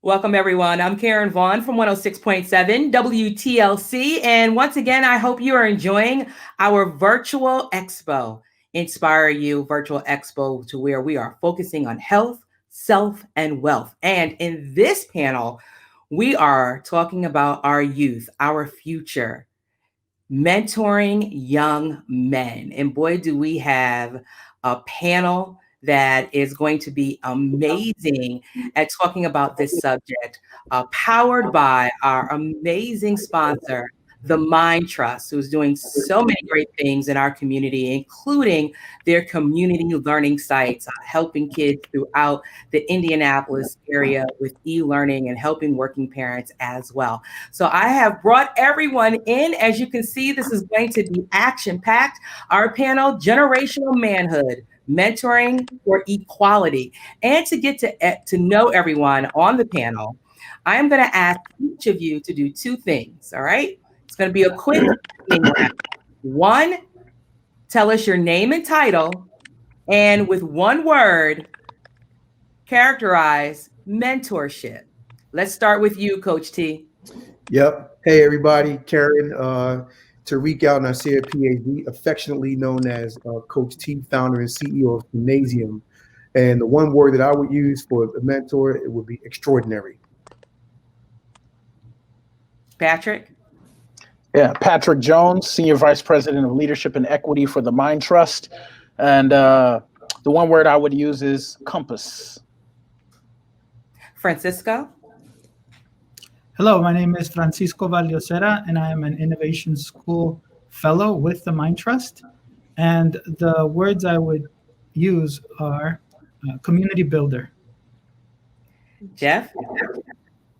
Welcome, everyone. I'm Karen Vaughn from 106.7 WTLC. And once again, I hope you are enjoying our virtual expo, Inspire You Virtual Expo, to where we are focusing on health, self, and wealth. And in this panel, we are talking about our youth, our future, mentoring young men. And boy, do we have a panel that is going to be amazing at talking about this subject, powered by our amazing sponsor, the Mind Trust, who's doing so many great things in our community, including their community learning sites, helping kids throughout the Indianapolis area with e-learning and helping working parents as well. So I have brought everyone in. As you can see, this is going to be action-packed. Our panel, Generational Manhood, Mentoring for Equality. And to get to know everyone on the panel, I'm going to ask each of you to do two things, all right? It's going to be a quick lightning round. One, tell us your name and title, and with one word, characterize mentorship. Let's start with you, Coach T. Yep. Hey, everybody. Karen, Tariq Al-Nasir, Ph.D., affectionately known as Coach T, founder and CEO of STEMNASIUM. And the one word that I would use for a mentor, it would be extraordinary. Patrick? Yeah, Patrick Jones, Senior Vice President of Leadership and Equity for the Mind Trust. And the one word I would use is compass. Francisco? Hello, my name is Francisco Valdiosera, and I am an Innovation School Fellow with the Mind Trust. And the words I would use are community builder. Geoff?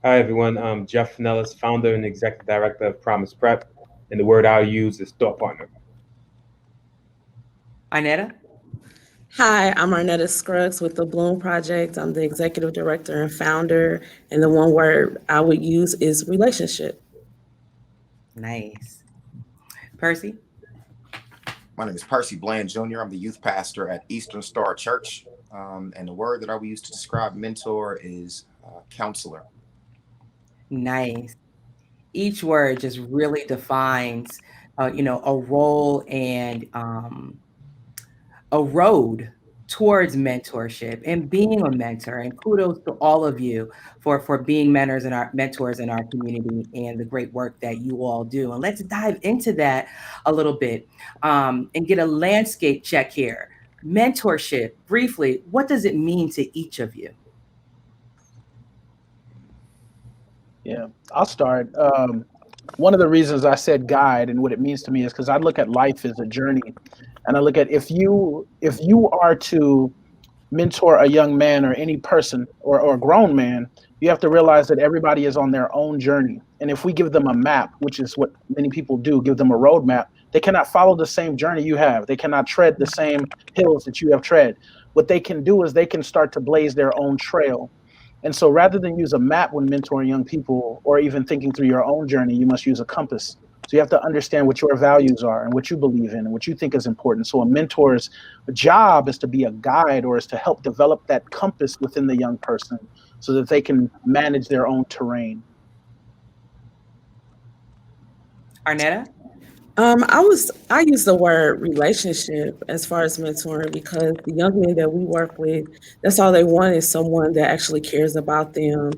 Hi, everyone. I'm Geoff, Fenelus, founder and executive director of Promise Prep. And the word I'll use is thought partner. Arnetta? Hi, I'm Arnetta Scruggs with the Bloom Project. I'm the executive director and founder. And the one word I would use is relationship. Nice. Percy? My name is Percy Bland Jr. I'm the youth pastor at Eastern Star Church. And the word that I would use to describe mentor is counselor. Nice. Each word just really defines, a role and a road towards mentorship and being a mentor. And kudos to all of you for being mentors in our community and the great work that you all do. And let's dive into that a little bit and get a landscape check here. Mentorship, briefly, what does it mean to each of you? Yeah, I'll start. One of the reasons I said guide and what it means to me is because I look at life as a journey. And I look at if you are to mentor a young man or any person or a grown man, you have to realize that everybody is on their own journey. And if we give them a map, which is what many people do, give them a roadmap, they cannot follow the same journey you have. They cannot tread the same hills that you have tread. What they can do is they can start to blaze their own trail. And so rather than use a map when mentoring young people or even thinking through your own journey, you must use a compass. So you have to understand what your values are and what you believe in and what you think is important. So a mentor's job is to be a guide or is to help develop that compass within the young person so that they can manage their own terrain. Arnetta? I use the word relationship as far as mentoring because the young men that we work with, that's all they want is someone that actually cares about them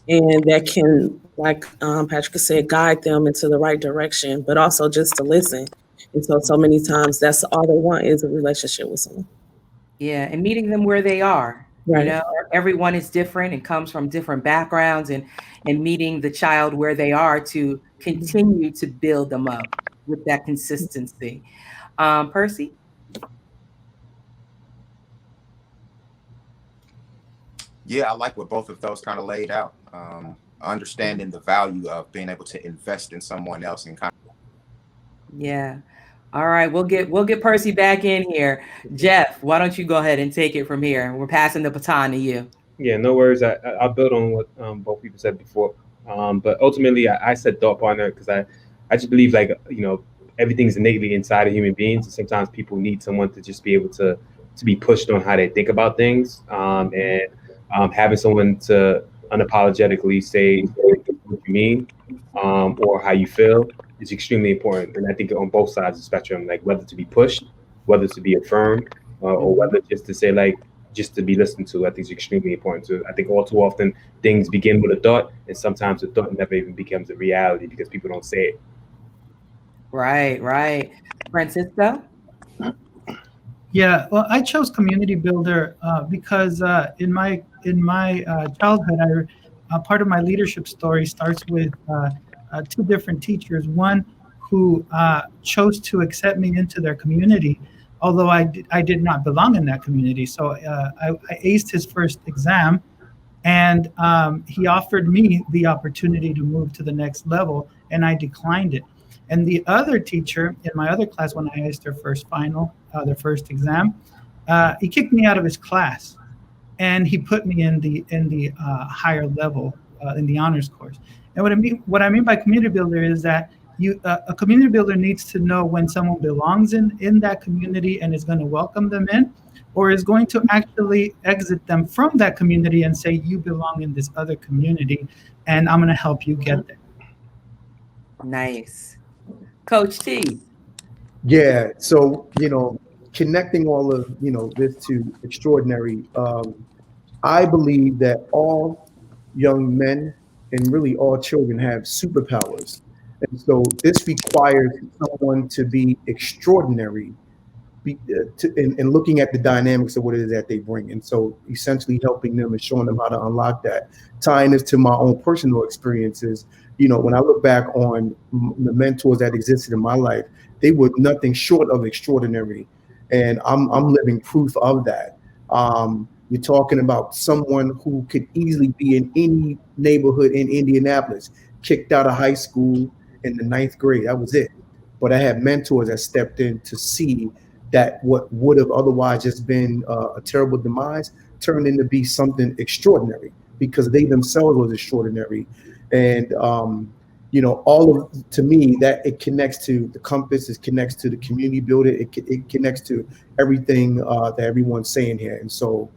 and that can, like Patrick said, guide them into the right direction, but also just to listen. And so many times that's all they want is a relationship with someone. Yeah, and meeting them where they are. Right. Everyone is different and comes from different backgrounds, and meeting the child where they are to continue to build them up with that consistency. Percy? Yeah, I like what both of those kind of laid out. Understanding the value of being able to invest in someone else and kind of. Yeah. All right, we'll get Percy back in here. Geoff, why don't you go ahead and take it from here? We're passing the baton to you. Yeah, no worries. I'll build on what both people said before. But ultimately, I said thought partner because I just believe everything's innately inside of human beings. And sometimes people need someone to just be able to be pushed on how they think about things. And having someone to unapologetically say what you mean, or how you feel is extremely important. And I think on both sides of the spectrum, like whether to be pushed, whether to be affirmed, or whether just to say like, just to be listened to, I think is extremely important. So I think all too often things begin with a thought, and sometimes the thought never even becomes a reality because people don't say it. Right. Francisco? Yeah, well, I chose community builder because in my childhood, part of my leadership story starts with two different teachers. One who chose to accept me into their community, although I did not belong in that community. So I aced his first exam, and he offered me the opportunity to move to the next level, and I declined it. And the other teacher in my other class, when I aced their first final, their first exam, he kicked me out of his class, and he put me in the higher level in the honors course. And what I mean by community builder is that a community builder needs to know when someone belongs in that community and is going to welcome them in, or is going to actually exit them from that community and say, you belong in this other community, and I'm going to help you get there. Nice. Coach T. Yeah. So, connecting all of, this to extraordinary, I believe that all young men and really all children have superpowers. And so this requires someone to be extraordinary in looking at the dynamics of what it is that they bring. And so essentially helping them and showing them how to unlock that. Tying this to my own personal experiences, when I look back on the mentors that existed in my life, they were nothing short of extraordinary. And I'm living proof of that. You're talking about someone who could easily be in any neighborhood in Indianapolis, kicked out of high school in the 9th grade. That was it. But I had mentors that stepped in to see that what would have otherwise just been a terrible demise turned into be something extraordinary because they themselves was extraordinary. And, all of, to me, that it connects to the compass, it connects to the community builder, it connects to everything that everyone's saying here. And so,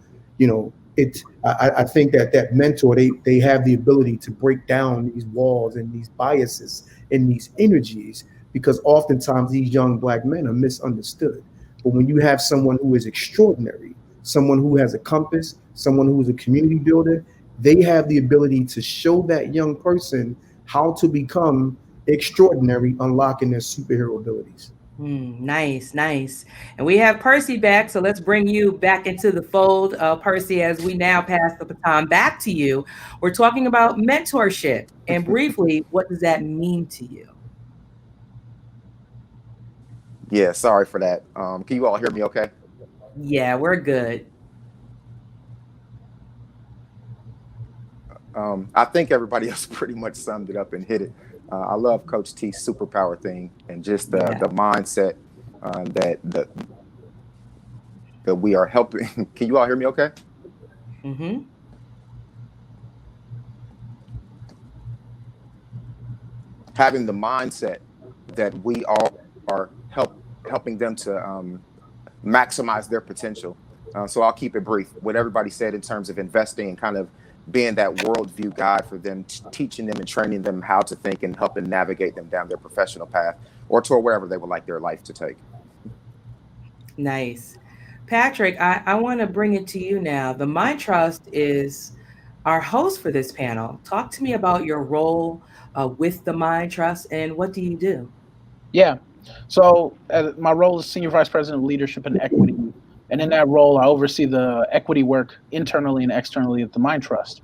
I think that mentor, they have the ability to break down these walls and these biases and these energies, because oftentimes these young Black men are misunderstood. But when you have someone who is extraordinary, someone who has a compass, someone who is a community builder, they have the ability to show that young person how to become extraordinary, unlocking their superhero abilities. Nice. And we have Percy back, so let's bring you back into the fold, Percy, as we now pass the baton back to you. We're talking about mentorship, and briefly, what does that mean to you? Yeah, sorry for that. Can you all hear me okay? Yeah, we're good. I think everybody else pretty much summed it up and hit it. I love Coach T's superpower thing and just the mindset that we are helping. Can you all hear me okay? Mm-hmm. Having the mindset that we all are helping them to maximize their potential. So I'll keep it brief. What everybody said in terms of investing and kind of being that worldview guide for them, teaching them and training them how to think and helping navigate them down their professional path or to wherever they would like their life to take. Nice. Patrick, I want to bring it to you now. The Mind Trust is our host for this panel. Talk to me about your role with the Mind Trust and what do you do? Yeah. So my role is Senior Vice President of Leadership and Equity. And in that role, I oversee the equity work internally and externally at the Mind Trust.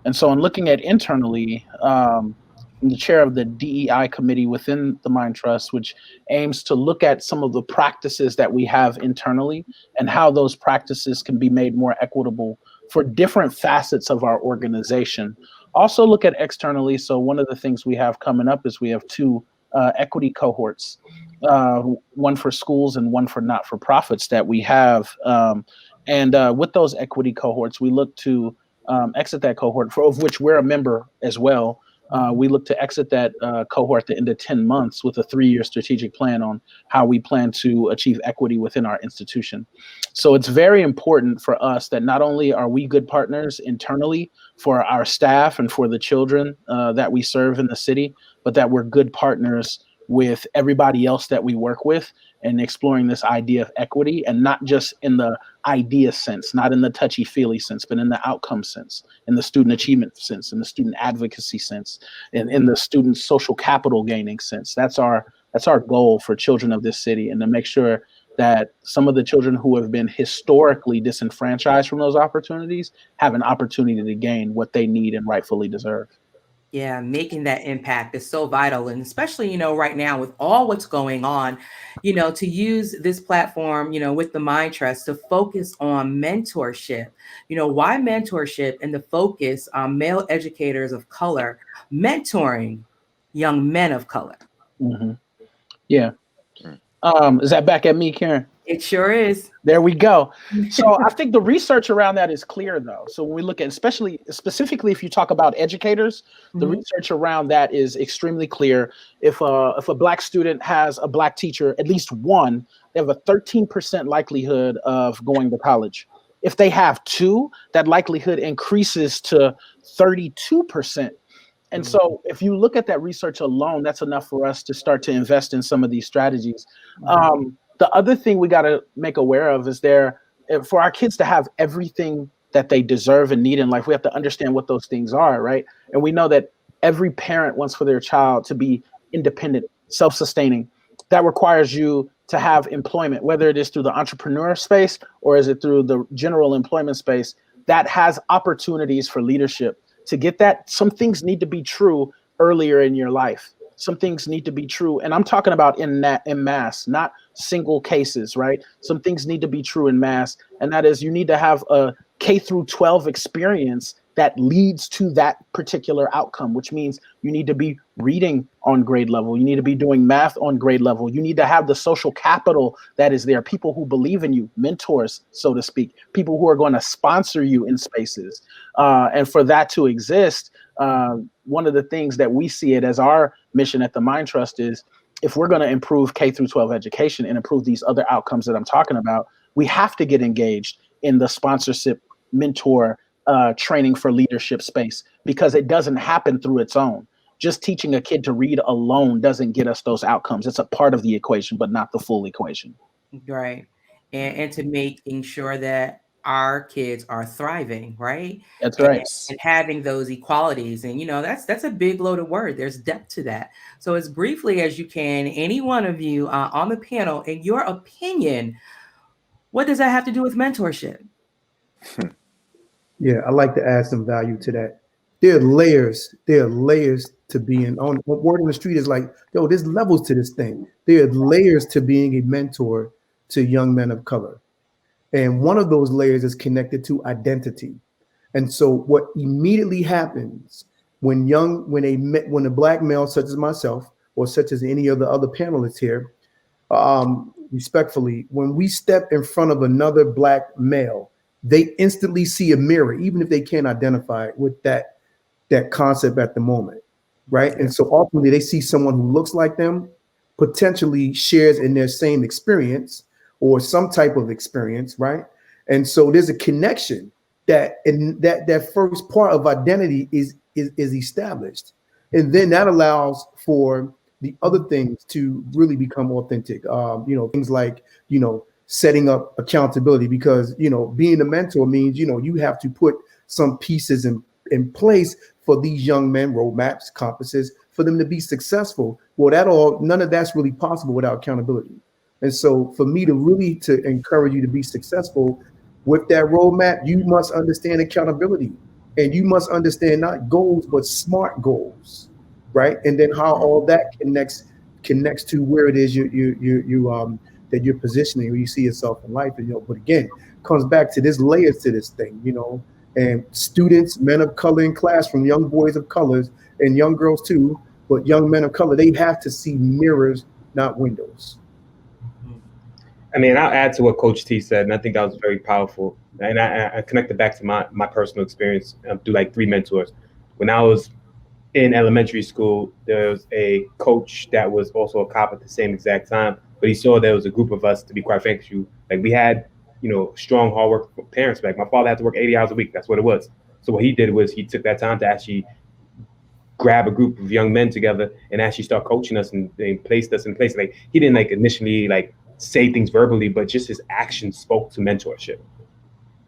And so in looking at internally, I'm the chair of the DEI committee within the Mind Trust, which aims to look at some of the practices that we have internally and how those practices can be made more equitable for different facets of our organization. Also look at externally. So one of the things we have coming up is we have two equity cohorts, one for schools and one for not-for-profits that we have. And with those equity cohorts, we look to exit that cohort, of which we're a member as well, We look to exit that cohort at the end of 10 months with a 3-year strategic plan on how we plan to achieve equity within our institution. So it's very important for us that not only are we good partners internally for our staff and for the children that we serve in the city, but that we're good partners with everybody else that we work with and exploring this idea of equity, and not just in the idea sense, not in the touchy-feely sense, but in the outcome sense, in the student achievement sense, in the student advocacy sense, and in the student social capital gaining sense. That's our goal for children of this city, and to make sure that some of the children who have been historically disenfranchised from those opportunities have an opportunity to gain what they need and rightfully deserve. Yeah, making that impact is so vital. And especially, right now with all what's going on, to use this platform, with the Mind Trust to focus on mentorship. Why mentorship and the focus on male educators of color mentoring young men of color? Mm-hmm. Yeah. Is that back at me, Karen? It sure is. There we go. So I think the research around that is clear, though. So when we look at, specifically, if you talk about educators, the research around that is extremely clear. If a Black student has a Black teacher, at least one, they have a 13% likelihood of going to college. If they have two, that likelihood increases to 32%. And so if you look at that research alone, that's enough for us to start to invest in some of these strategies. The other thing we got to make aware of is for our kids to have everything that they deserve and need in life, we have to understand what those things are, right? And we know that every parent wants for their child to be independent, self-sustaining. That requires you to have employment, whether it is through the entrepreneur space or is it through the general employment space that has opportunities for leadership. To get that, some things need to be true earlier in your life. Some things need to be true. And I'm talking about in mass, not single cases, right? Some things need to be true in mass. And that is, you need to have a K through 12 experience that leads to that particular outcome, which means you need to be reading on grade level. You need to be doing math on grade level. You need to have the social capital that is there, people who believe in you, mentors, so to speak, people who are going to sponsor you in spaces. And for that to exist, one of the things that we see it as our mission at the Mind Trust is, if we're going to improve K through 12 education and improve these other outcomes that I'm talking about, we have to get engaged in the sponsorship, mentor, training for leadership space, because it doesn't happen through its own. Just teaching a kid to read alone doesn't get us those outcomes. It's a part of the equation, but not the full equation. Right. And to making sure that our kids are thriving, right? That's right. And having those equalities. And, that's a big loaded word. There's depth to that. So as briefly as you can, any one of you on the panel, in your opinion, what does that have to do with mentorship? Yeah, I like to add some value to that. There are layers to being on. Word on the street is like, yo, there's levels to this thing. There are layers to being a mentor to young men of color. And one of those layers is connected to identity. And so what immediately happens when a Black male such as myself, or such as any of the other panelists here, respectfully, when we step in front of another Black male, they instantly see a mirror, even if they can't identify it with that concept at the moment, right? And so ultimately they see someone who looks like them, potentially shares in their same experience or some type of experience, right? And so there's a connection that first part of identity is established. And then that allows for the other things to really become authentic. Things like, setting up accountability, because, being a mentor means, you have to put some pieces in place for these young men, roadmaps, compasses, for them to be successful. Well, none of that's really possible without accountability. And so for me to encourage you to be successful with that roadmap, you must understand accountability, and you must understand not goals, but SMART goals, right? And then how all that connects to where it is that you're positioning, where you see yourself in life. And, but again, comes back to this layers to this thing, and students, men of color in classroom, young boys of colors and young girls too, but young men of color, they have to see mirrors, not windows. I mean, I'll add to what Coach T said, and I think that was very powerful. And I connected back to my personal experience through like 3 mentors. When I was in elementary school, there was a coach that was also a cop at the same exact time, but he saw there was a group of us, to be quite frank with you, like we had, strong, hard work parents. Like my father had to work 80 hours a week. That's what it was. So what he did was he took that time to actually grab a group of young men together and actually start coaching us and placed us in place. Like he didn't initially say things verbally, but just his actions spoke to mentorship.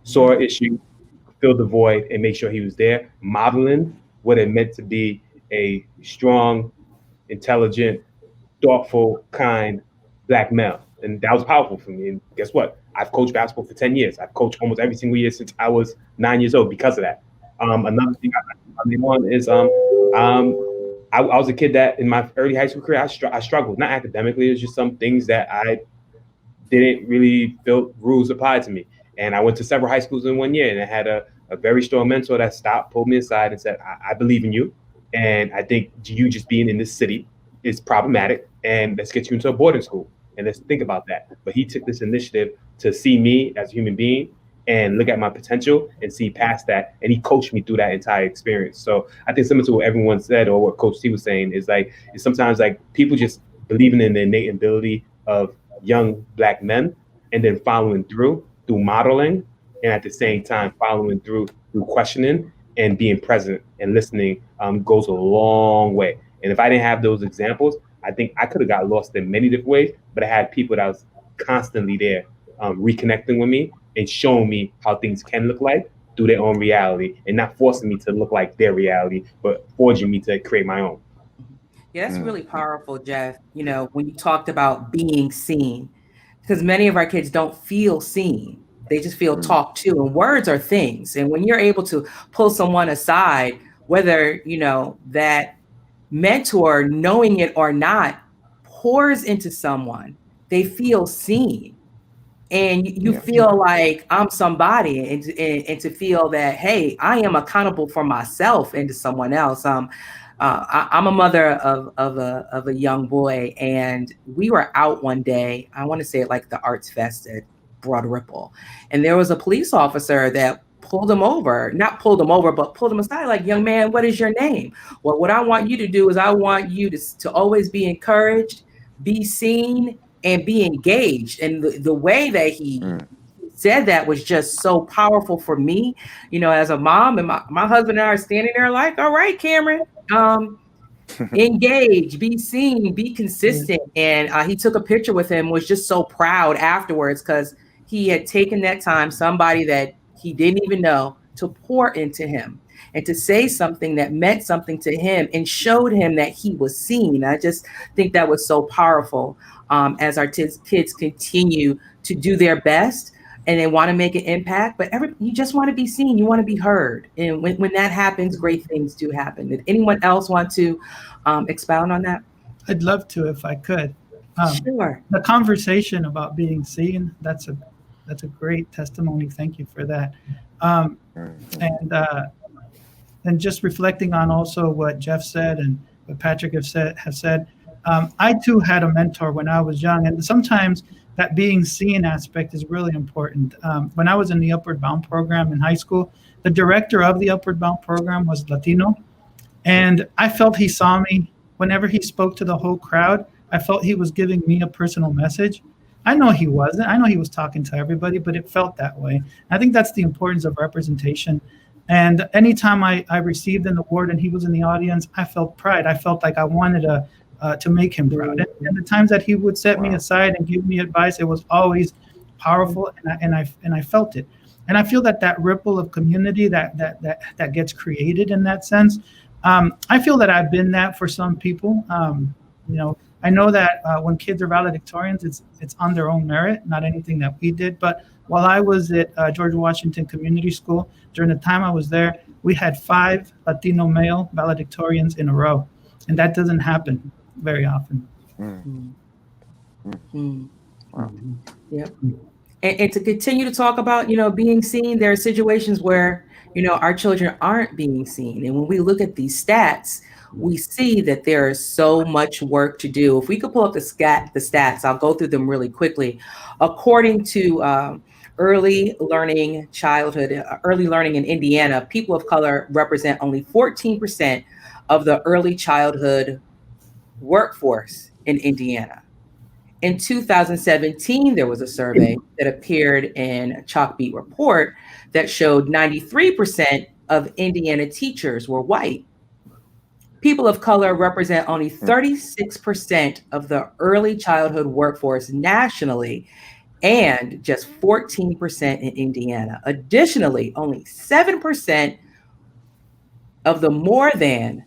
Saw an issue, filled the void, and make sure he was there, modeling what it meant to be a strong, intelligent, thoughtful, kind Black male. And that was powerful for me. And guess what? I've coached basketball for 10 years. I've coached almost every single year since I was 9 years old because of that. Another thing I name on is I was a kid that in my early high school career, I struggled, not academically. It was just some things that I didn't really feel rules applied to me. And I went to several high schools in 1 year, and I had a very strong mentor that pulled me aside and said, I believe in you. And I think you just being in this city is problematic, and let's get you into a boarding school. And let's think about that. But he took this initiative to see me as a human being and look at my potential and see past that. And he coached me through that entire experience. So I think similar to what everyone said or what Coach T was saying is it's sometimes people just believing in the innate ability of young Black men and then following through modeling, and at the same time following through questioning and being present and listening goes a long way. And if I didn't have those examples, I think I could have got lost in many different ways, but I had people that was constantly there reconnecting with me and showing me how things can look like through their own reality and not forcing me to look like their reality, but forging me to create my own. Yeah, that's really powerful, Geoff. When you talked about being seen, because many of our kids don't feel seen. They just feel talked to, and words are things. And when you're able to pull someone aside, whether, that mentor, knowing it or not, pours into someone, they feel seen. And you feel like I'm somebody, and to feel that, hey, I am accountable for myself and to someone else. I'm a mother of a young boy, and we were out one day. I want to say it like the Arts Fest at Broad Ripple, and there was a police officer that pulled him over, not pulled him over, but pulled him aside, like, young man, what is your name? Well, what I want you to do is I want you to always be encouraged, be seen, and be engaged. And the way that he said that was just so powerful for me, as a mom, and my husband and I are standing there like, all right, Cameron, engage, be seen, be consistent. And he took a picture with him, was just so proud afterwards because he had taken that time, somebody that he didn't even know, to pour into him and to say something that meant something to him and showed him that he was seen. I just think that was so powerful as our kids continue to do their best and they want to make an impact, but you just want to be seen, you want to be heard. And when that happens, great things do happen. Did anyone else want to expound on that? I'd love to if I could. Sure. The conversation about being seen, that's a great testimony. Thank you for that. And just reflecting on also what Geoff said and what Patrick has said, I too had a mentor when I was young, and sometimes that being seen aspect is really important. When I was in the Upward Bound program in high school, the director of the Upward Bound program was Latino, and I felt he saw me. Whenever he spoke to the whole crowd, I felt he was giving me a personal message. I know he wasn't. I know he was talking to everybody, but it felt that way. I think that's the importance of representation. And anytime I received an award and he was in the audience, I felt pride. I felt like I wanted to make him proud. And the times that he would set me aside and give me advice, it was always powerful, and I felt it. And I feel that ripple of community that gets created in that sense. I feel that I've been that for some people. I know that when kids are valedictorians, it's on their own merit, not anything that we did. But while I was at George Washington Community School, during the time I was there, we had 5 Latino male valedictorians in a row. And that doesn't happen very often. Yep. And to continue to talk about, being seen, there are situations where, our children aren't being seen. And when we look at these stats, we see that there is so much work to do. If we could pull up the stats, I'll go through them really quickly. According to early learning in Indiana, people of color represent only 14% of the early childhood workforce in Indiana. In 2017, there was a survey that appeared in Chalkbeat Report that showed 93% of Indiana teachers were white. People of color represent only 36% of the early childhood workforce nationally and just 14% in Indiana. Additionally, only 7% of the more than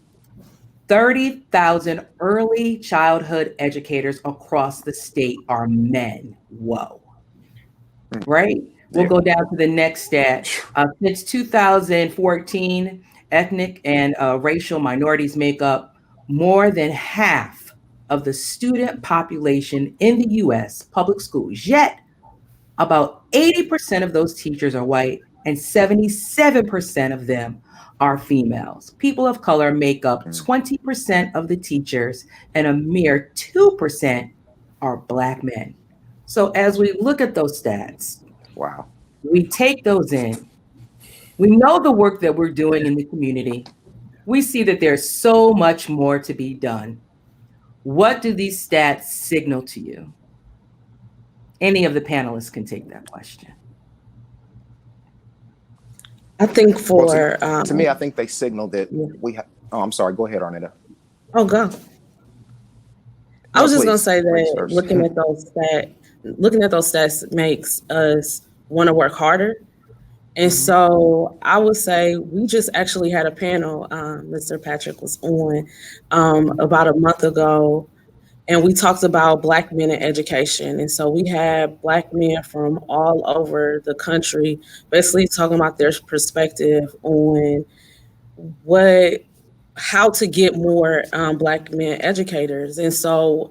30,000 early childhood educators across the state are men. Whoa. Right? We'll go down to the next stat. Since 2014, ethnic and racial minorities make up more than half of the student population in the US public schools. Yet, about 80% of those teachers are white and 77% of them are females. People of color make up 20% of the teachers and a mere 2% are Black men. So as we look at those stats, wow, we take those in, we know the work that we're doing in the community. We see that there's so much more to be done. What do these stats signal to you? Any of the panelists can take that question. I think for to me, I think they signal that we have. Oh, I'm sorry. Go ahead, Arnetta. Oh, go. I was just gonna say that looking at those stats makes us want to work harder. And so I would say we just actually had a panel, Mr. Patrick was on about a month ago, and we talked about Black men in education. And so we had Black men from all over the country basically talking about their perspective on how to get more Black men educators. And so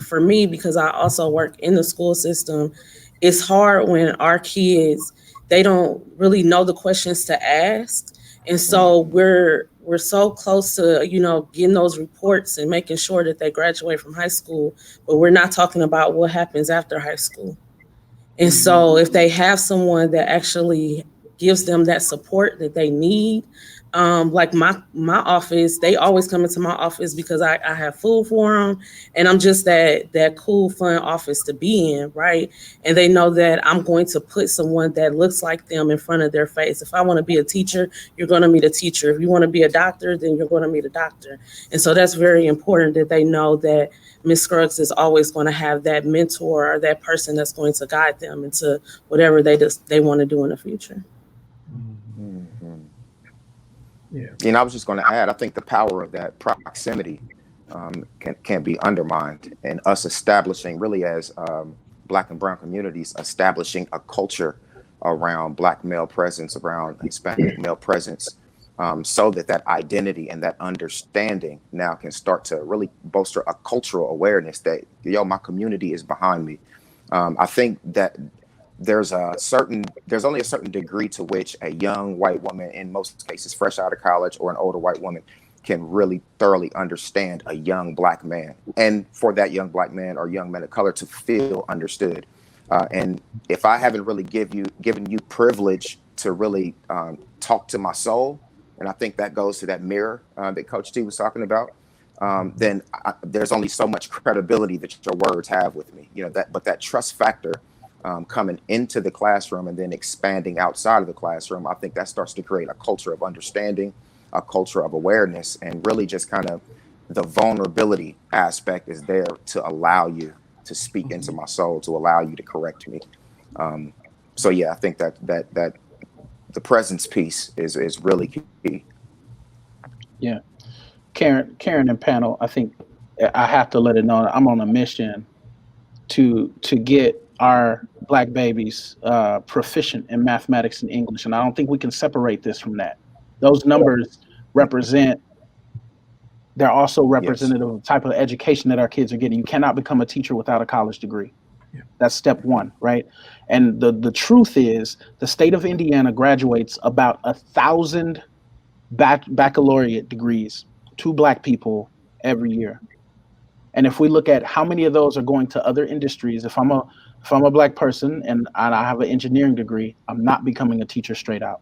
for me, because I also work in the school system, it's hard when our kids, they don't really know the questions to ask. And so we're so close to, getting those reports and making sure that they graduate from high school, but we're not talking about what happens after high school. And so if they have someone that actually gives them that support that they need, like my office, they always come into my office because I have food for them, and I'm just that cool, fun office to be in, right? And they know that I'm going to put someone that looks like them in front of their face. If I want to be a teacher, you're going to meet a teacher. If you want to be a doctor, then you're going to meet a doctor. And so that's very important that they know that Ms. Scruggs is always going to have that mentor or that person that's going to guide them into whatever they want to do in the future. Yeah. And I was just going to add, I think the power of that proximity can be undermined, and us establishing, really as Black and brown communities, establishing a culture around Black male presence, around Hispanic male presence, so that identity and that understanding now can start to really bolster a cultural awareness that, my community is behind me. I think that there's only a certain degree to which a young white woman, in most cases fresh out of college, or an older white woman, can really thoroughly understand a young Black man, and for that young Black man or young man of color to feel understood. And if I haven't really given you privilege to really talk to my soul, and I think that goes to that mirror that Coach T was talking about, then there's only so much credibility that your words have with me. But that trust factor coming into the classroom and then expanding outside of the classroom, I think that starts to create a culture of understanding, a culture of awareness, and really just kind of the vulnerability aspect is there to allow you to speak into my soul, to allow you to correct me. So yeah, I think that the presence piece is really key. Yeah. Karen and panel, I think I have to let it know I'm on a mission to get our Black babies proficient in mathematics and English. And I don't think we can separate this from that. Those numbers they're also representative of the type of education that our kids are getting. You cannot become a teacher without a college degree. Yeah. That's step one, right? And the truth is, the state of Indiana graduates about 1,000 baccalaureate degrees to Black people every year. And if we look at how many of those are going to other industries, if I'm If I'm a black person and I have an engineering degree, I'm not becoming a teacher straight out.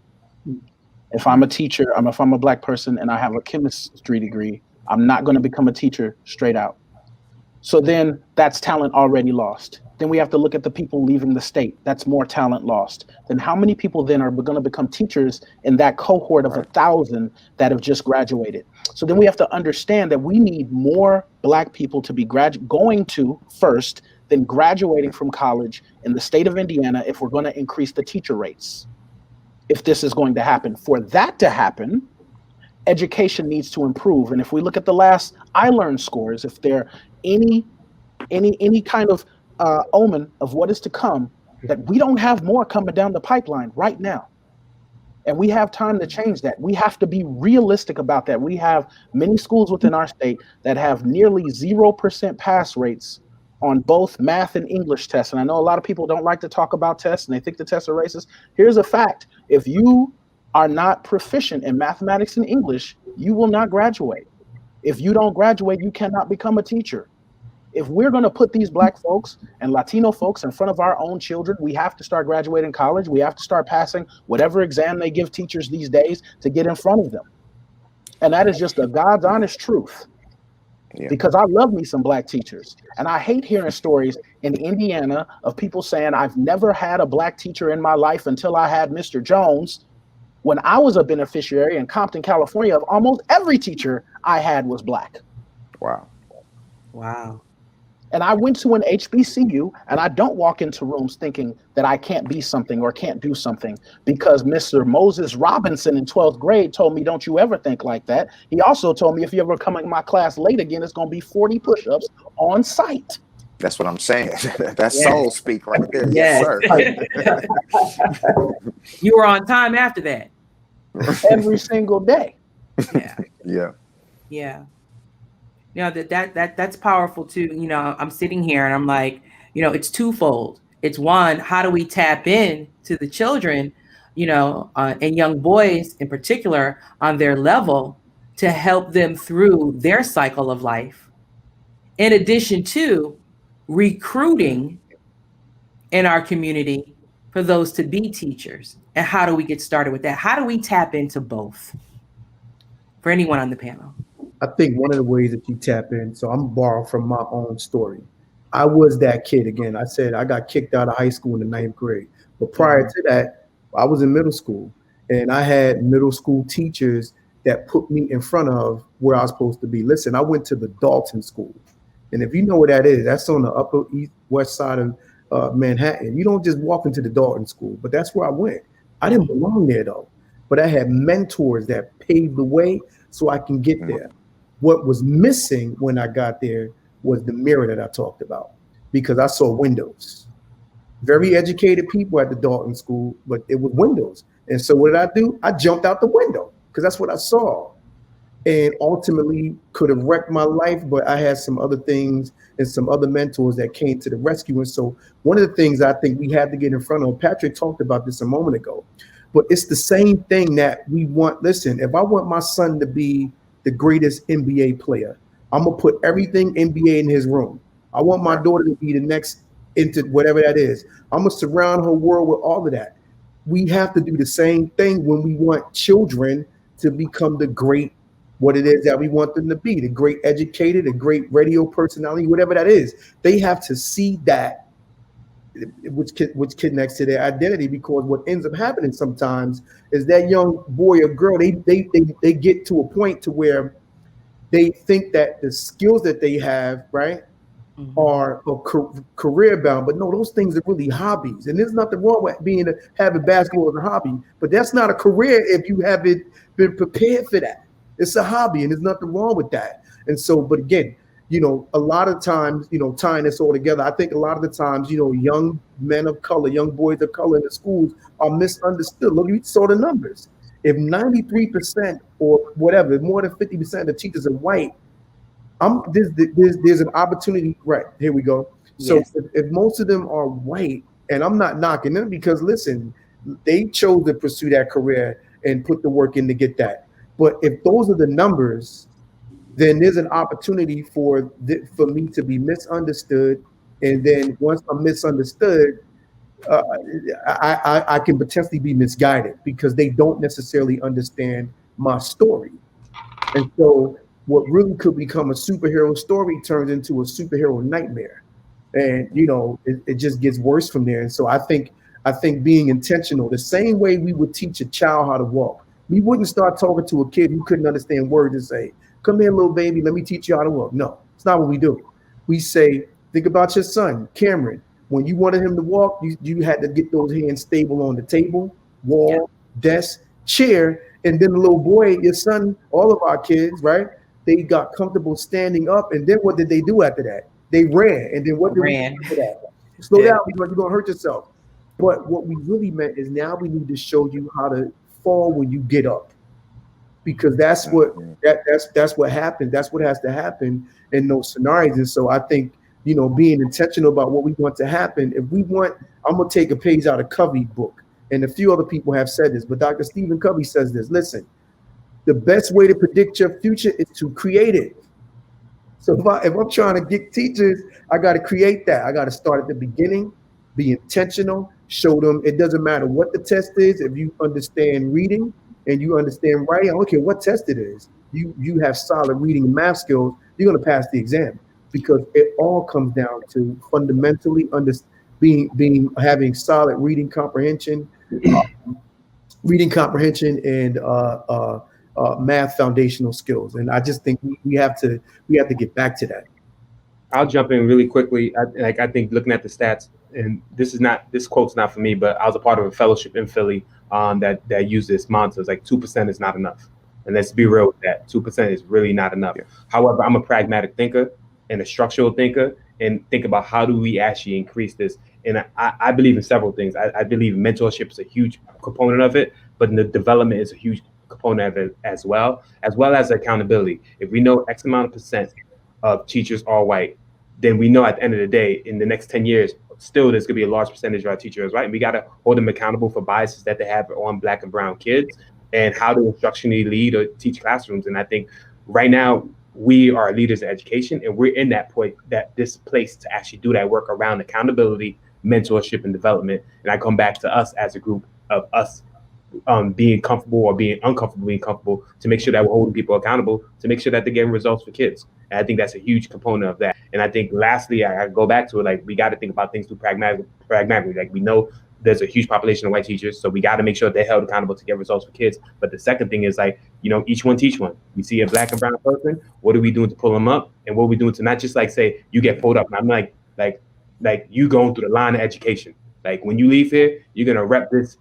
If I'm a teacher, if I'm a black person and I have a chemistry degree, I'm not going to become a teacher straight out. So then that's talent already lost. Then we have to look at the people leaving the state. That's more talent lost. Then how many people then are going to become teachers in that cohort of 1,000 that have just graduated? So then we have to understand that we need more black people to be going to first, then graduating from college in the state of Indiana if we're going to increase the teacher rates. If this is going to happen. For that to happen, education needs to improve. And if we look at the last iLearn scores, if there any kind of omen of what is to come, that we don't have more coming down the pipeline right now. And we have time to change that. We have to be realistic about that. We have many schools within our state that have nearly 0% pass rates on both math and English tests. And I know a lot of people don't like to talk about tests and they think the tests are racist. Here's a fact. If you are not proficient in mathematics and English, you will not graduate. If you don't graduate, you cannot become a teacher. If we're going to put these black folks and Latino folks in front of our own children, we have to start graduating college. We have to start passing whatever exam they give teachers these days to get in front of them. And that is just a God's honest truth. Yeah. Because I love me some black teachers. And I hate hearing stories in Indiana of people saying, I've never had a black teacher in my life until I had Mr. Jones, when I was a beneficiary in Compton, California, of almost every teacher I had was black. Wow. And I went to an HBCU, and I don't walk into rooms thinking that I can't be something or can't do something because Mr. Moses Robinson in 12th grade told me, don't you ever think like that. He also told me, if you ever come in my class late again, it's going to be 40 push-ups on site. That's what I'm saying. That's soul speak right there. Yes, sir. You were on time after that. Every single day. Yeah. You know, that's powerful too. You know, I'm sitting here and I'm like, you know, it's twofold. It's one, how do we tap in to the children, you know, and young boys in particular on their level to help them through their cycle of life, in addition to recruiting in our community for those to be teachers. And how do we get started with that? How do we tap into both? For anyone on the panel. I think one of the ways that you tap in, so I'm borrowing from my own story. I was that kid again. I said I got kicked out of high school in the 9th grade. But prior to that, I was in middle school and I had middle school teachers that put me in front of where I was supposed to be. Listen, I went to the Dalton School. And if you know where that is, that's on the upper east west side of Manhattan. You don't just walk into the Dalton School, but that's where I went. I didn't belong there though, but I had mentors that paved the way so I can get there. What was missing when I got there was the mirror that I talked about, because I saw windows. Very educated people at the Dalton School, but it was windows. And so what did I do? I jumped out the window because that's what I saw. And ultimately could have wrecked my life, but I had some other things and some other mentors that came to the rescue. And so one of the things I think we had to get in front of, Patrick talked about this a moment ago, but it's the same thing that we want. Listen, if I want my son to be the greatest NBA player, I'm gonna put everything NBA in his room. I want my daughter to be the next into whatever that is. I'm gonna surround her world with all of that. We have to do the same thing when we want children to become the great, what it is that we want them to be, the great educated, the great radio personality, whatever that is. They have to see that, which connects to their identity, because what ends up happening sometimes is that young boy or girl, they get to a point to where they think that the skills that they have, right, are career bound, but no, those things are really hobbies. And there's nothing wrong with having basketball as a hobby, but that's not a career if you haven't been prepared for that. It's a hobby, and there's nothing wrong with that. And so, but again, you know, a lot of times, you know, tying this all together, I think a lot of the times, you know, young men of color, young boys of color in the schools are misunderstood. Look, you saw the numbers. If 93% or whatever, more than 50% of the teachers are white, there's an opportunity. Right, here we go. So yes. if most of them are white, and I'm not knocking them because, listen, they chose to pursue that career and put the work in to get that. But if those are the numbers, then there's an opportunity for me to be misunderstood And then once I'm misunderstood, I can potentially be misguided because they don't necessarily understand my story. And so what really could become a superhero story turns into a superhero nightmare. And it just gets worse from there. And so I think being intentional, the same way we would teach a child how to walk, we wouldn't start talking to a kid who couldn't understand words and say, "Come here, little baby, let me teach you how to walk." No, it's not what we do. We say, think about your son, Cameron. When you wanted him to walk, you had to get those hands stable on the table, wall, desk, chair, and then the little boy, your son, all of our kids, right? They got comfortable standing up, and then what did they do after that? They ran, and then what did we do after that? Slow down, because you're gonna hurt yourself. But what we really meant is now we need to show you how to fall when you get up, because that's what happened. That's what has to happen in those scenarios. And so I think being intentional about what we want to happen. If we want, I'm gonna take a page out of Covey's book, and a few other people have said this, but Dr. Stephen Covey says this. Listen, the best way to predict your future is to create it. So if I'm trying to get teachers, I got to create that. I got to start at the beginning, be intentional, show them it doesn't matter what the test is. If you understand reading and you understand writing, I don't care what test it is. You have solid reading and math skills, you're going to pass the exam, because it all comes down to fundamentally having solid reading comprehension and math foundational skills. And I just think we have to get back to that. I'll jump in really quickly. I think looking at the stats, and this quote's not for me, but I was a part of a fellowship in Philly that used this mantra. It's like 2% is not enough. And let's be real with that. 2% is really not enough. Yeah. However, I'm a pragmatic thinker and a structural thinker, and think about how do we actually increase this. And I believe in several things. I believe mentorship is a huge component of it, but the development is a huge component of it as well as accountability. If we know X amount of percent of teachers are white, then we know at the end of the day, in the next 10 years, still there's gonna be a large percentage of our teachers white. And we gotta hold them accountable for biases that they have on Black and brown kids, and how to instructionally lead or teach classrooms. And I think right now we are leaders in education, and we're in that point, this place to actually do that work around accountability, mentorship, and development. And I come back to us as a group of us being comfortable or being uncomfortable being comfortable, to make sure that we're holding people accountable, to make sure that they're getting results for kids. And I think that's a huge component of that. And I think lastly, I go back to it, like we got to think about things through pragmatically. Like we know there's a huge population of white teachers, so we got to make sure they're held accountable to get results for kids. But the second thing is each one teach one. We see a Black and brown person, what are we doing to pull them up? And what are we doing to not just say you get pulled up? And I'm like you going through the line of education. Like when you leave here, you're gonna rep this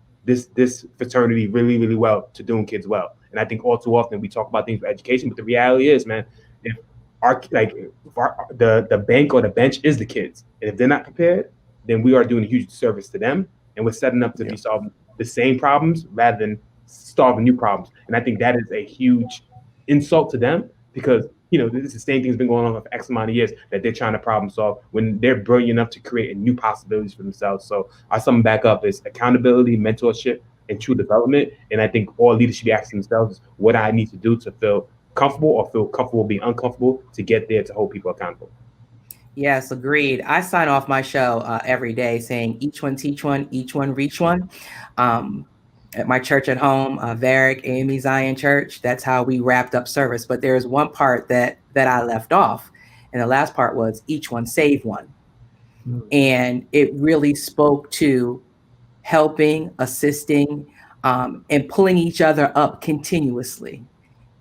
fraternity really, really well to doing kids well. And I think all too often we talk about things for education, but the reality is, man, if the bank or the bench is the kids, and if they're not prepared, then we are doing a huge service to them, and we're setting up to be solving the same problems rather than solving new problems. And I think that is a huge insult to them, because this is the same thing's been going on for X amount of years, that they're trying to problem solve when they're brilliant enough to create new possibilities for themselves. So I sum back up is accountability, mentorship, and true development. And I think all leaders should be asking themselves what I need to do to feel comfortable or feel comfortable being uncomfortable to get there to hold people accountable. Yes, agreed. I sign off my show every day saying each one teach one, each one reach one. At my church at home, Varick, AME Zion Church, that's how we wrapped up service. But there's one part that I left off. And the last part was each one save one. Mm-hmm. And it really spoke to helping, assisting, and pulling each other up continuously.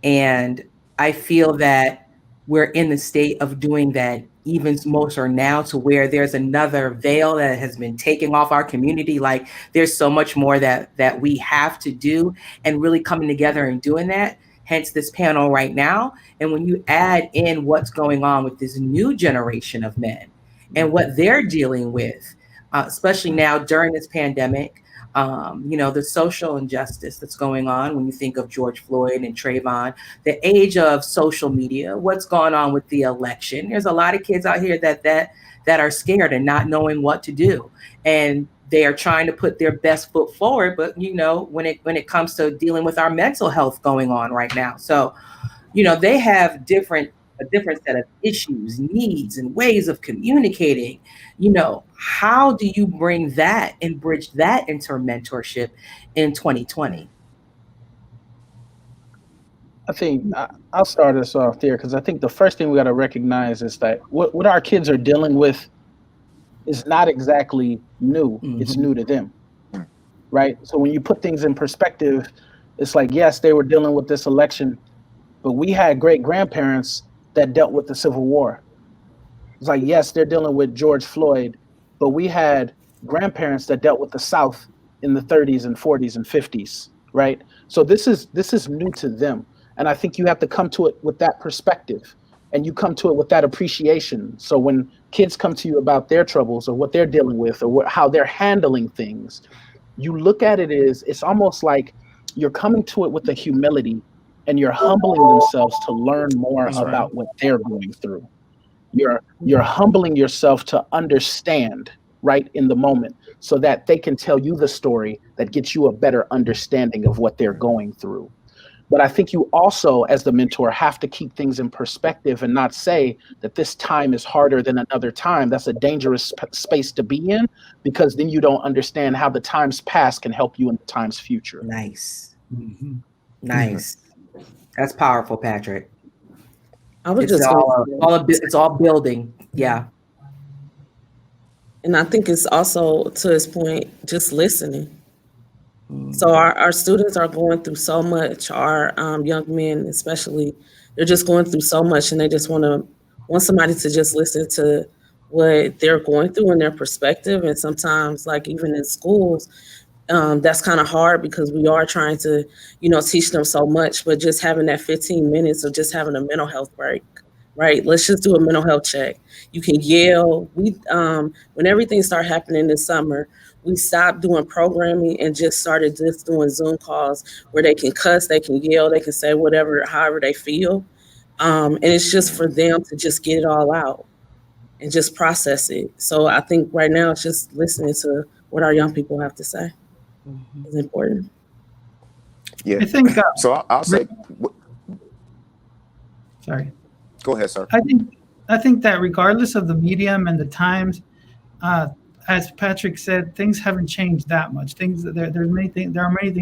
And I feel that we're in the state of doing that even more so now, to where there's another veil that has been taken off our community. Like there's so much more that we have to do, and really coming together and doing that, hence this panel right now. And when you add in what's going on with this new generation of men and what they're dealing with, especially now during this pandemic, the social injustice that's going on when you think of George Floyd and Trayvon, the age of social media, what's going on with the election. There's a lot of kids out here that are scared and not knowing what to do. And they are trying to put their best foot forward. But, when it comes to dealing with our mental health going on right now. So, they have different a different set of issues, needs, and ways of communicating. You know, how do you bring that and bridge that into mentorship in 2020? I think I'll start us off there because I think the first thing we got to recognize is that what our kids are dealing with is not exactly new. It's new to them, right? So when you put things in perspective, it's like, yes, they were dealing with this election, but we had great grandparents that dealt with the Civil War. It's like, yes, they're dealing with George Floyd, but we had grandparents that dealt with the South in the 30s and 40s and 50s, right? So this is new to them. And I think you have to come to it with that perspective, and you come to it with that appreciation. So when kids come to you about their troubles or what they're dealing with or how they're handling things, you look at it as it's almost like you're coming to it with the humility, and you're humbling themselves to learn more about what they're going through. You're humbling yourself to understand right in the moment so that they can tell you the story that gets you a better understanding of what they're going through. But I think you also, as the mentor, have to keep things in perspective and not say that this time is harder than another time. That's a dangerous space to be in, because then you don't understand how the times past can help you in the times future. Nice. Nice. That's powerful, Patrick. I was It's all building. Yeah. And I think it's also, to his point, just listening. So our students are going through so much. Our young men, especially, they're just going through so much, and they just want somebody to just listen to what they're going through and their perspective. And sometimes, like even in schools, that's kind of hard because we are trying to, teach them so much, but just having that 15 minutes of just having a mental health break, right? Let's just do a mental health check. You can yell. When everything started happening this summer, we stopped doing programming and just started just doing Zoom calls where they can cuss, they can yell, they can say whatever, however they feel. And it's just for them to just get it all out and just process it. So I think right now it's just listening to what our young people have to say is important. Yeah. I think. So I'll say. Sorry. Go ahead, sir. I think that regardless of the medium and the times, as Patrick said, things haven't changed that much. There are many things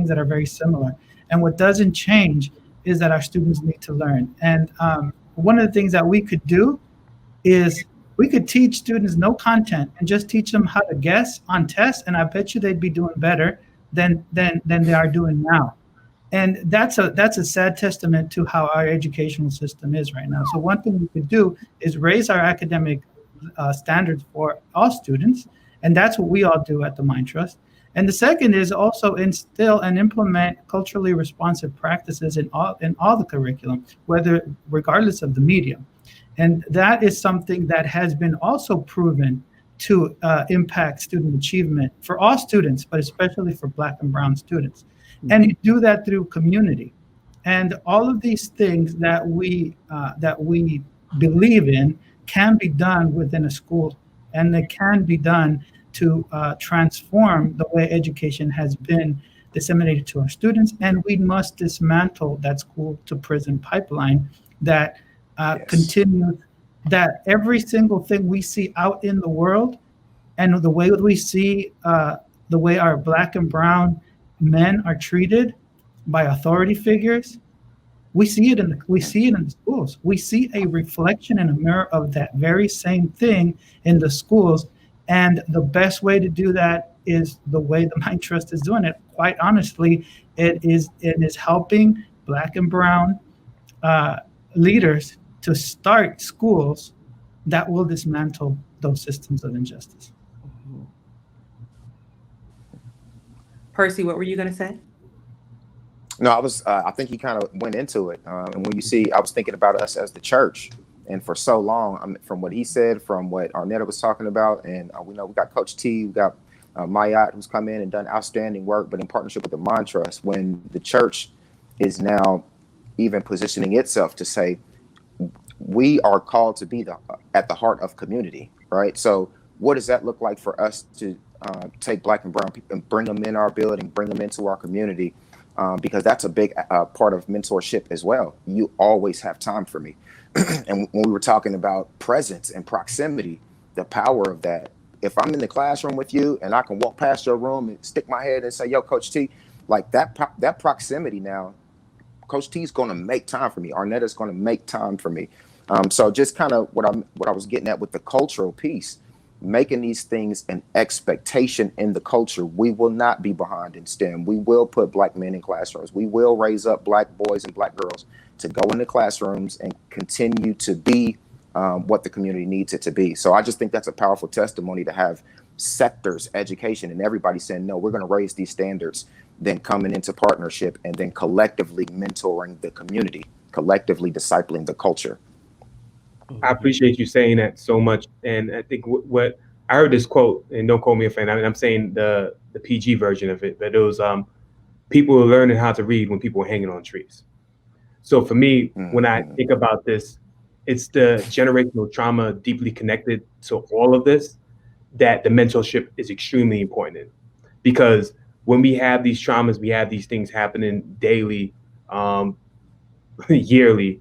that are very similar. And what doesn't change is that our students need to learn. And one of the things that we could do is we could teach students no content and just teach them how to guess on tests. And I bet you they'd be doing better than they are doing now. And that's a sad testament to how our educational system is right now. So one thing we could do is raise our academic standards for all students. And that's what we all do at the Mind Trust. And the second is also instill and implement culturally responsive practices in all the curriculum, regardless of the medium. And that is something that has been also proven to impact student achievement for all students, but especially for Black and Brown students. And you do that through community. And all of these things that we believe in can be done within a school, and they can be done to transform the way education has been disseminated to our students. And we must dismantle that school to prison pipeline that continues, that every single thing we see out in the world and the way we see the way our Black and Brown men are treated by authority figures, we see it in the schools. We see a reflection in a mirror of that very same thing in the schools. And the best way to do that is the way the Mind Trust is doing it. Quite honestly, it is helping Black and Brown leaders to start schools that will dismantle those systems of injustice. Percy, what were you going to say? No, I think he kind of went into it. And when you see, I was thinking about us as the church. And for so long, from what he said, from what Arnetta was talking about, and we know we got Coach T, we got Mayat, who's come in and done outstanding work, but in partnership with the Mind Trust, when the church is now even positioning itself to say, we are called to be at the heart of community, right? So what does that look like for us to take Black and Brown people and bring them in our building, bring them into our community because that's a big part of mentorship as well. You always have time for me. And when we were talking about presence and proximity, the power of that. If I'm in the classroom with you and I can walk past your room and stick my head and say, yo, Coach T, like that proximity now, Coach T is going to make time for me. Arnetta's going to make time for me. So just kind of what I was getting at with the cultural piece, making these things an expectation in the culture. We will not be behind in STEM. We will put Black men in classrooms. We will raise up Black boys and Black girls to go into classrooms and continue to be what the community needs it to be. So I just think that's a powerful testimony to have sectors, education, and everybody saying, no, we're going to raise these standards, then coming into partnership and then collectively mentoring the community, collectively discipling the culture. I appreciate you saying that so much. And I think what I heard this quote, and don't call me a fan, I'm saying the PG version of it, but it was people are learning how to read when people are hanging on trees. So for me, when I think about this, it's the generational trauma deeply connected to all of this that the mentorship is extremely important in. Because when we have these traumas, we have these things happening daily, yearly,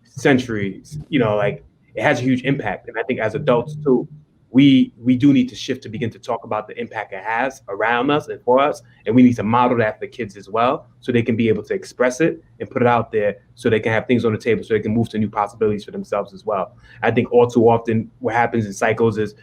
centuries, like it has a huge impact. And I think as adults too, we do need to shift to begin to talk about the impact it has around us and for us. And we need to model that for kids as well, so they can be able to express it and put it out there, so they can have things on the table, so they can move to new possibilities for themselves as well. I think all too often what happens in cycles is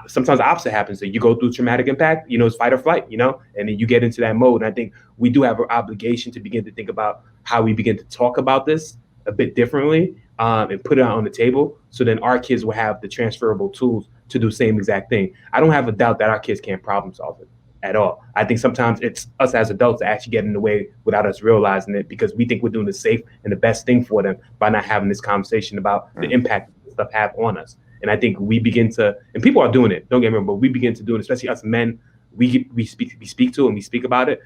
sometimes the opposite happens. That you go through traumatic impact, it's fight or flight, and then you get into that mode. And I think we do have an obligation to begin to think about how we begin to talk about this a bit differently, and put it out on the table, so then our kids will have the transferable tools to do the same exact thing. I don't have a doubt that our kids can't problem solve it at all. I think sometimes it's us as adults that actually get in the way without us realizing it, because we think we're doing the safe and the best thing for them by not having this conversation about the impact that stuff have on us. And I think we begin to, and people are doing it, don't get me wrong, but we begin to do it, especially us men, we speak to and we speak about it.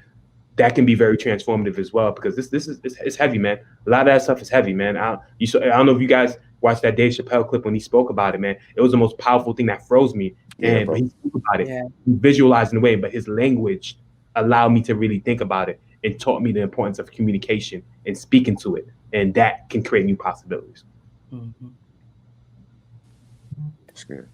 That can be very transformative as well, because this is it's heavy, man. A lot of that stuff is heavy, man. I don't know if you guys watched that Dave Chappelle clip when he spoke about it, man. It was the most powerful thing that froze me. And he spoke about it, he visualized in a way, but his language allowed me to really think about it and taught me the importance of communication and speaking to it, and that can create new possibilities. Mm-hmm. That's good.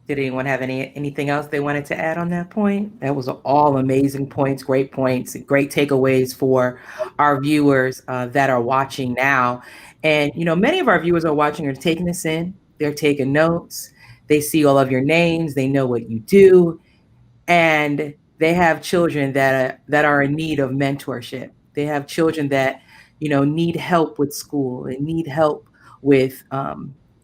Did anyone have anything else they wanted to add on that point? That was all amazing points, great takeaways for our viewers that are watching now. And, many of our viewers are watching are taking this in. They're taking notes. They see all of your names. They know what you do. And they have children that are in need of mentorship. They have children that, need help with school and need help with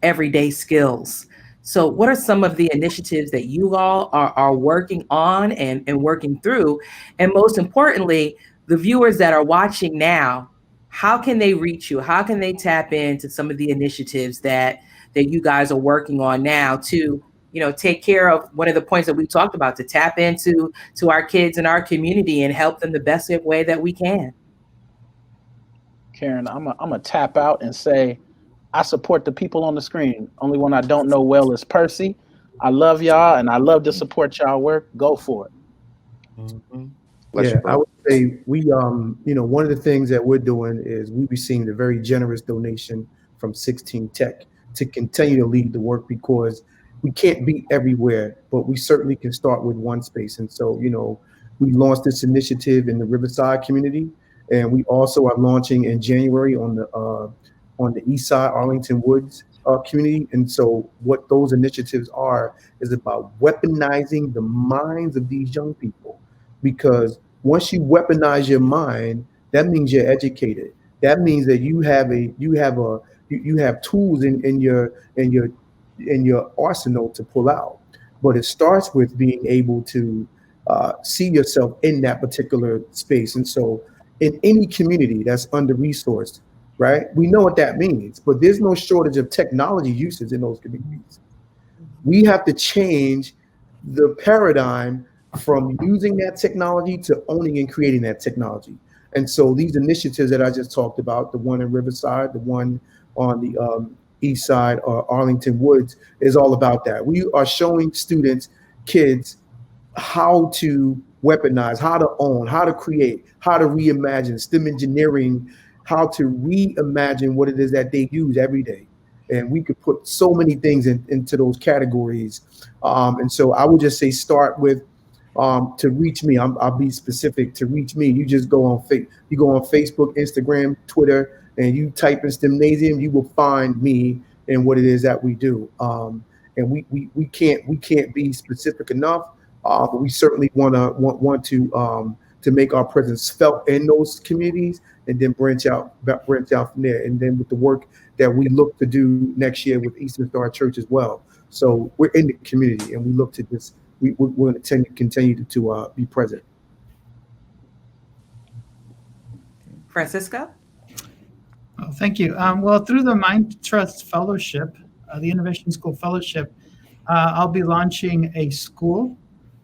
everyday skills. So what are some of the initiatives that you all are working on and working through? And most importantly, the viewers that are watching now, how can they reach you? How can they tap into some of the initiatives that you guys are working on now to, take care of one of the points that we talked about, to tap into our kids and our community and help them the best way that we can? Karen, I'm a tap out and say, I support the people on the screen. Only one I don't know well is Percy. I love y'all, and I love to support y'all work. Go for it. Mm-hmm. I would say we, one of the things that we're doing is we received a very generous donation from 16 Tech to continue to lead the work, because we can't be everywhere, but we certainly can start with one space. And so, we launched this initiative in the Riverside community, and we also are launching in January on the East Side, Arlington Woods community. And so what those initiatives are is about weaponizing the minds of these young people, because once you weaponize your mind, that means you're educated. That means that you have tools in your arsenal to pull out. But it starts with being able to see yourself in that particular space. And so in any community that's under-resourced, right, we know what that means, but there's no shortage of technology uses in those communities. We have to change the paradigm from using that technology to owning and creating that technology. And so these initiatives that I just talked about, the one in Riverside, the one on the East Side or Arlington Woods, is all about that. We are showing kids how to weaponize, how to own, how to create, how to reimagine, STEM engineering, how to reimagine what it is that they use every day. And we could put so many things into those categories. And so I would just say start with to reach me. I'll be specific. To reach me, you just go on Facebook, Instagram, Twitter, and you type in STEMNASIUM, you will find me and what it is that we do. And we can't be specific enough, but we certainly want to make our presence felt in those communities, and then branch out from there. And then with the work that we look to do next year with Eastern Star Church as well. So we're in the community, and we look to this. We're going to continue to be present. Francisco? Oh, thank you. Well, through the Mind Trust Fellowship, the Innovation School Fellowship, I'll be launching a school.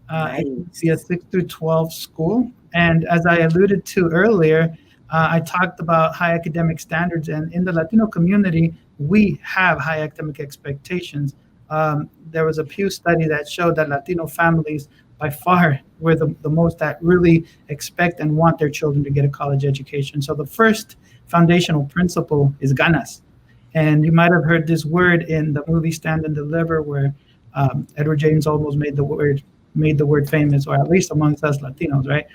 Nice. It'll be a 6 through 12 school. And as I alluded to earlier, I talked about high academic standards. And in the Latino community, we have high academic expectations. There was a Pew study that showed that Latino families by far were the most that really expect and want their children to get a college education. So the first foundational principle is ganas. And you might have heard this word in the movie Stand and Deliver, where Edward James almost made the word famous, or at least amongst us Latinos, right?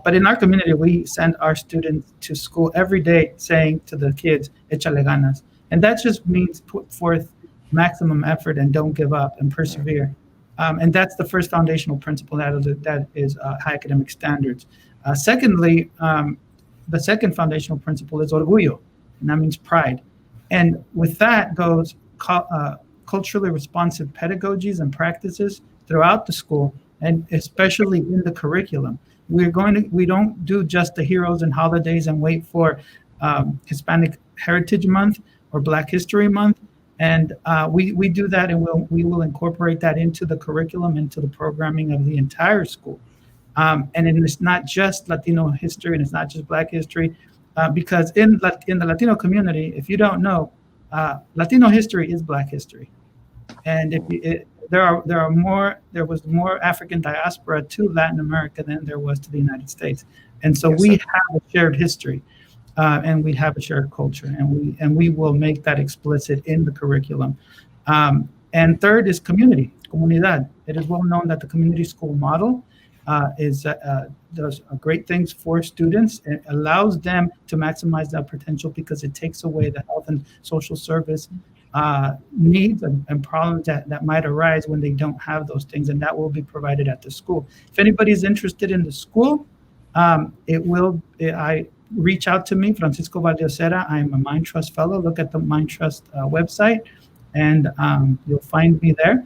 But in our community, we send our students to school every day saying to the kids, échale ganas. And that just means put forth maximum effort and don't give up and persevere. And that's the first foundational principle, that is high academic standards. Secondly, the second foundational principle is orgullo, and that means pride. And with that goes culturally responsive pedagogies and practices throughout the school, and especially in the curriculum. We don't do just the heroes and holidays and wait for Hispanic Heritage Month or Black History Month. And we do that, and we will incorporate that into the curriculum, into the programming of the entire school. And it's not just Latino history, and it's not just Black history, because in the Latino community, if you don't know, Latino history is Black history. And there was more African diaspora to Latin America than there was to the United States. And so we have a shared history. And we have a shared culture, and we will make that explicit in the curriculum. And third is community, comunidad. It is well known that the community school model does great things for students. It allows them to maximize their potential because it takes away the health and social service needs and problems that might arise when they don't have those things, and that will be provided at the school. If anybody's interested in the school, I reach out to me, Francisco Valdiosera. I'm a Mind Trust Fellow. Look at the Mind Trust website, and you'll find me there.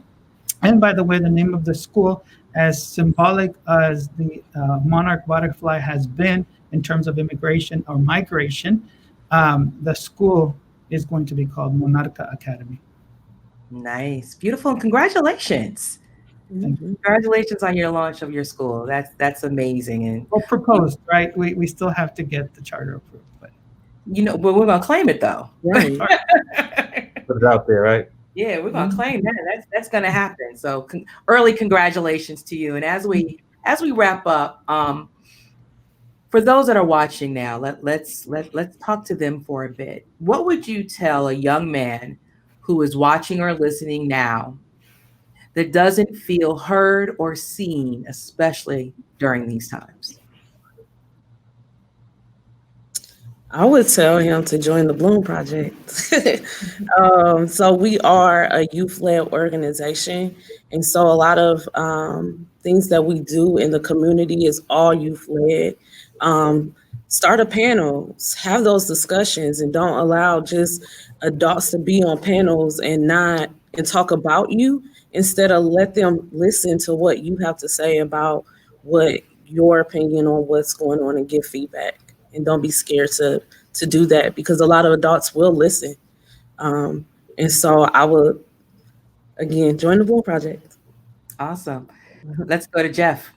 And by the way, the name of the school, as symbolic as the monarch butterfly has been in terms of immigration or migration, the school is going to be called Monarca Academy. Nice, beautiful, and congratulations. Congratulations on your launch of your school. That's amazing. And well, proposed, right? We still have to get the charter approved, but but we're gonna claim it though. Right. Put it out there, right? Yeah, we're gonna claim that. That's gonna happen. So early congratulations to you. And as we wrap up, for those that are watching now, let's talk to them for a bit. What would you tell a young man who is watching or listening now that doesn't feel heard or seen, especially during these times? I would tell him to join the Bloom Project. So we are a youth-led organization. And so a lot of things that we do in the community is all youth-led. Start a panel, have those discussions, and don't allow just adults to be on panels and talk about you. Instead of let them listen to what you have to say about what your opinion on what's going on and give feedback. And don't be scared to do that, because a lot of adults will listen. And so I would, again, join the Bloom Project. Awesome. Let's go to Geoff.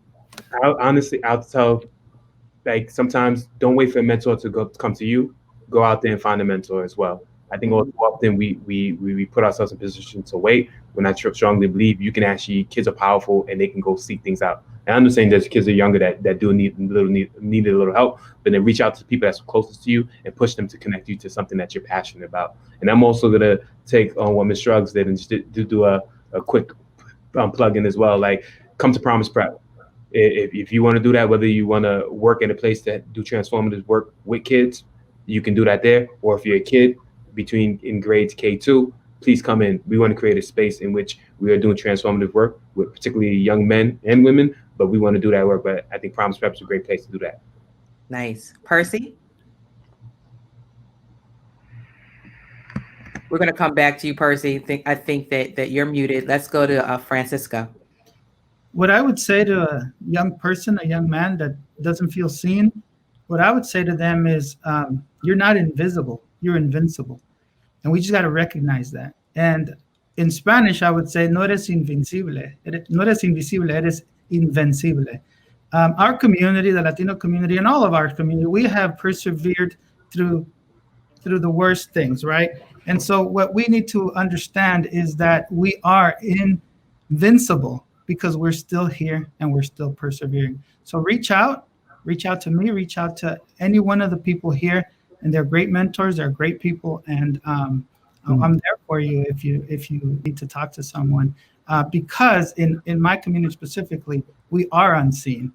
I'll tell, like, sometimes don't wait for a mentor to come to you. Go out there and find a mentor as well. I think all too often we put ourselves in position to wait when I strongly believe you can actually, kids are powerful and they can go seek things out. And I'm just saying there's kids that are younger that do need a little help, but then reach out to the people that's closest to you and push them to connect you to something that you're passionate about. And I'm also gonna take on what Ms. Scruggs did and just do a quick plug in as well. Like, come to Promise Prep. If you want to do that, whether you want to work in a place that do transformative work with kids, you can do that there. Or if you're a kid in grades K2, please come in. We want to create a space in which we are doing transformative work with particularly young men and women, but we want to do that work. But I think Promise Prep is a great place to do that. Nice. Percy? We're going to come back to you, Percy. I think that you're muted. Let's go to Francisco. What I would say to a young person, a young man that doesn't feel seen, what I would say to them is, you're not invisible, you're invincible. And we just got to recognize that. And in Spanish, I would say, no eres invencible, no eres invisible, eres invencible. Our community, the Latino community, and all of our community, we have persevered through the worst things, right? And so what we need to understand is that we are invincible because we're still here and we're still persevering. So reach out to me, reach out to any one of the people here, and they're great mentors, they're great people, and I'm there for you if you need to talk to someone. Because in my community specifically, we are unseen.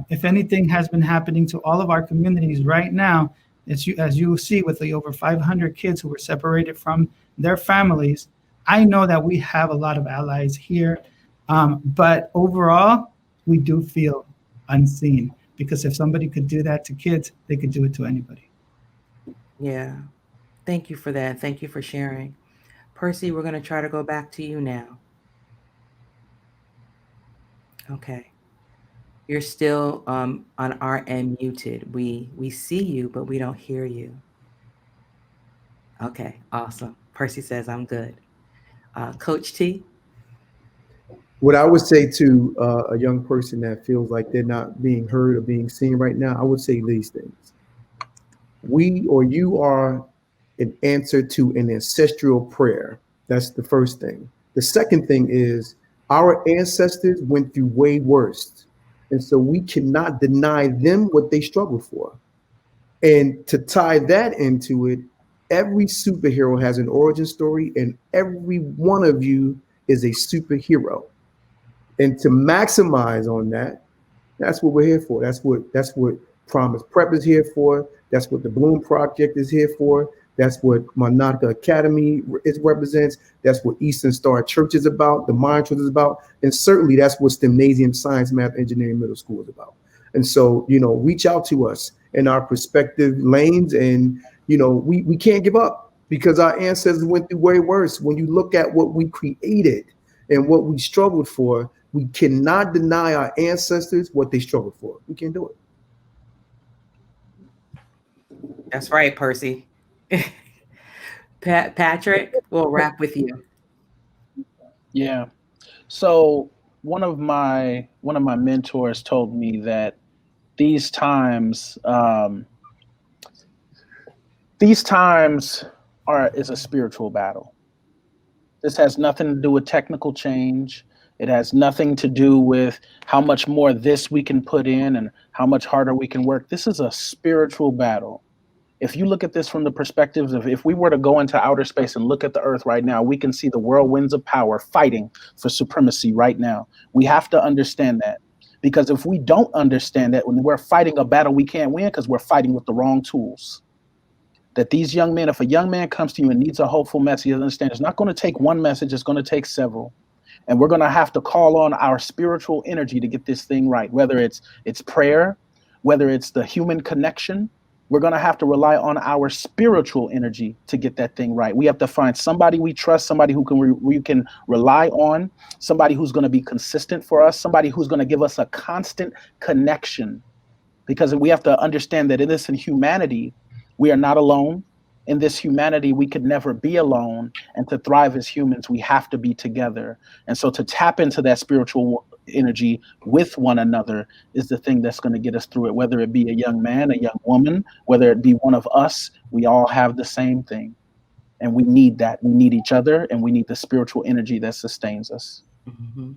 If anything has been happening to all of our communities right now, as you see with the over 500 kids who were separated from their families, I know that we have a lot of allies here. But overall, we do feel unseen, because if somebody could do that to kids, they could do it to anybody. Yeah. Thank you for that. Thank you for sharing. Percy, we're going to try to go back to you now. Okay. You're still on our end muted. We see you, but we don't hear you. Okay, awesome. Percy says I'm good. Coach T? What I would say to a young person that feels like they're not being heard or being seen right now, I would say these things. We or you are an answer to an ancestral prayer. That's the first thing. The second thing is our ancestors went through way worse. And so we cannot deny them what they struggled for. And to tie that into it, every superhero has an origin story, and every one of you is a superhero. And to maximize on that, that's what we're here for. That's what Promise Prep is here for. That's what the Bloom Project is here for. That's what Monarca Academy represents. That's what Eastern Star Church is about. The Mind Trust is about. And certainly that's what STEMNASIUM Science, Math, Engineering Middle School is about. And so, reach out to us in our respective lanes. And, we can't give up, because our ancestors went through way worse. When you look at what we created and what we struggled for, we cannot deny our ancestors what they struggled for. We can't do it. That's right, Percy. Patrick, we'll wrap with you. Yeah. So one of my mentors told me that these times is a spiritual battle. This has nothing to do with technical change. It has nothing to do with how much more this we can put in and how much harder we can work. This is a spiritual battle. If you look at this from the perspectives of, if we were to go into outer space and look at the earth right now, we can see the whirlwinds of power fighting for supremacy right now. We have to understand that, because if we don't understand that, when we're fighting a battle we can't win, because we're fighting with the wrong tools. That these young men, if a young man comes to you and needs a hopeful message, you understand it's not going to take one message, it's going to take several. And we're going to have to call on our spiritual energy to get this thing right, whether it's prayer, whether it's the human connection. We're going to have to rely on our spiritual energy to get that thing right. We have to find somebody we trust, somebody who we can rely on, somebody who's going to be consistent for us, somebody who's going to give us a constant connection. Because we have to understand that in this humanity, we are not alone. In this humanity, we could never be alone. And to thrive as humans, we have to be together. And so to tap into that spiritual energy with one another is the thing that's going to get us through it. Whether it be a young man, a young woman, whether it be one of us, we all have the same thing. And we need that. We need each other, and we need the spiritual energy that sustains us. Mm-hmm.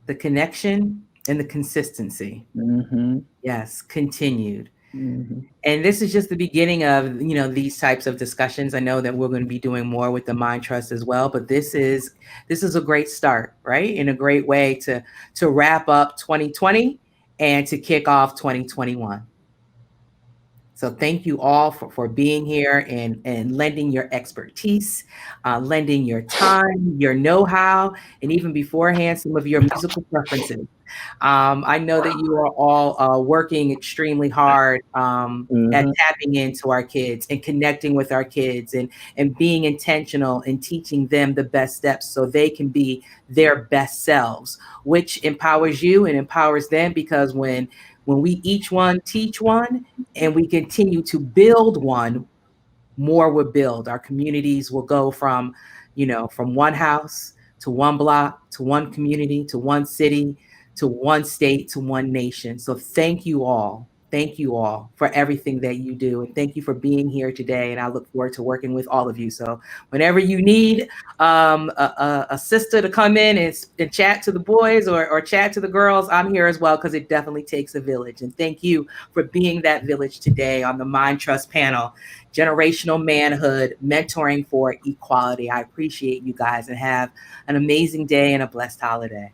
The connection and the consistency. Mm-hmm. Yes, continued. Mm-hmm. And this is just the beginning of, these types of discussions. I know that we're going to be doing more with the Mind Trust as well, but this is a great start, right? And a great way to wrap up 2020 and to kick off 2021. So thank you all for being here and lending your expertise, lending your time, your know-how, and even beforehand, some of your musical preferences. I know that you are all working extremely hard at tapping into our kids and connecting with our kids and being intentional and teaching them the best steps so they can be their best selves, which empowers you and empowers them, because when we each one teach one and we continue to build one, more will build. Our communities will go from one house to one block, to one community, to one city, to one state, to one nation. So thank you all. Thank you all for everything that you do. And thank you for being here today. And I look forward to working with all of you. So whenever you need a sister to come in and chat to the boys or chat to the girls, I'm here as well, because it definitely takes a village. And thank you for being that village today on the Mind Trust panel, Generational Manhood, Mentoring for Equality. I appreciate you guys, and have an amazing day and a blessed holiday.